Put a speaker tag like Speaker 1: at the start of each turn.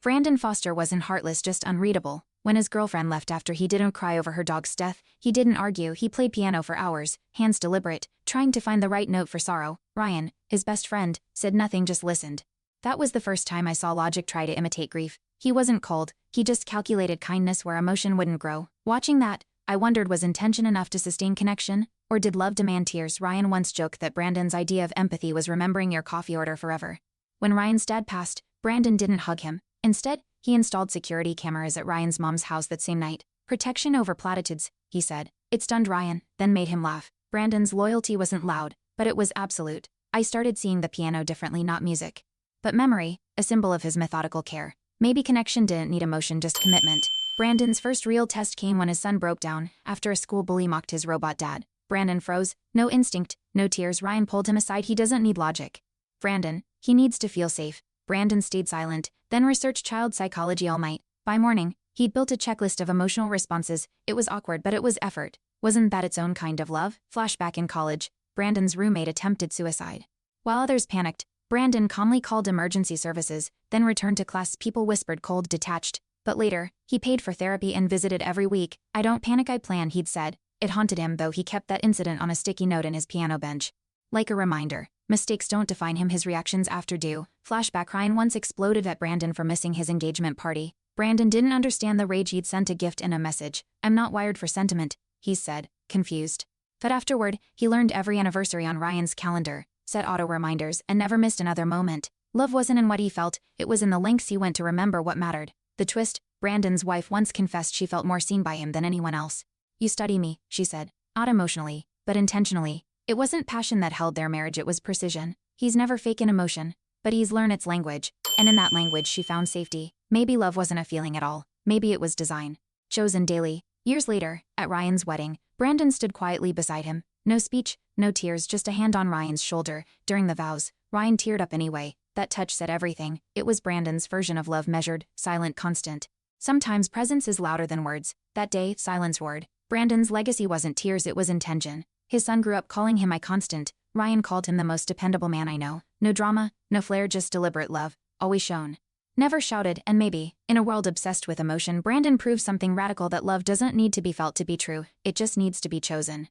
Speaker 1: Brandon Foster wasn't heartless, just unreadable. When his girlfriend left after he didn't cry over her dog's death, he didn't argue, he played piano for hours, hands deliberate, trying to find the right note for sorrow. Ryan, his best friend, said nothing, just listened. That was the first time I saw logic try to imitate grief. He wasn't cold, he just calculated kindness where emotion wouldn't grow. Watching that, I wondered, was intention enough to sustain connection? Or did love demand tears? Ryan once joked that Brandon's idea of empathy was remembering your coffee order forever. When Ryan's dad passed, Brandon didn't hug him. Instead, he installed security cameras at Ryan's mom's house that same night. Protection over platitudes, he said. It stunned Ryan, then made him laugh. Brandon's loyalty wasn't loud, but it was absolute. I started seeing the piano differently, not music, but memory, a symbol of his methodical care. Maybe connection didn't need emotion, just commitment. Brandon's first real test came when his son broke down after a school bully mocked his robot dad. Brandon froze, no instinct, no tears. Ryan pulled him aside. He doesn't need logic, Brandon, he needs to feel safe. Brandon stayed silent, then researched child psychology all night. By morning, he'd built a checklist of emotional responses. It was awkward, but it was effort. Wasn't that its own kind of love? Flashback in college, Brandon's roommate attempted suicide. While others panicked, Brandon calmly called emergency services, then returned to class. People whispered, cold, detached. But later, he paid for therapy and visited every week. I don't panic, I plan, he'd said. It haunted him, though. He kept that incident on a sticky note in his piano bench. Like a reminder. Mistakes don't define him, his reactions after do. Flashback, Ryan once exploded at Brandon for missing his engagement party. Brandon didn't understand the rage. He'd sent a gift and a message. I'm not wired for sentiment, he said, confused. But afterward, he learned every anniversary on Ryan's calendar, set auto reminders, and never missed another moment. Love wasn't in what he felt, it was in the lengths he went to remember what mattered. The twist, Brandon's wife once confessed she felt more seen by him than anyone else. You study me, she said, not emotionally, but intentionally. It wasn't passion that held their marriage, it was precision. He's never fake an emotion, but he's learned its language, and in that language she found safety. Maybe love wasn't a feeling at all, maybe it was design. Chosen daily. Years later, at Ryan's wedding, Brandon stood quietly beside him. No speech, no tears, just a hand on Ryan's shoulder. During the vows, Ryan teared up anyway. That touch said everything. It was Brandon's version of love, measured, silent, constant. Sometimes presence is louder than words. That day, silence roared. Brandon's legacy wasn't tears, it was intention. His son grew up calling him my constant. Ryan called him the most dependable man I know. No drama, no flair, just deliberate love, always shown. Never shouted, and maybe, in a world obsessed with emotion, Brandon proved something radical, that love doesn't need to be felt to be true, it just needs to be chosen.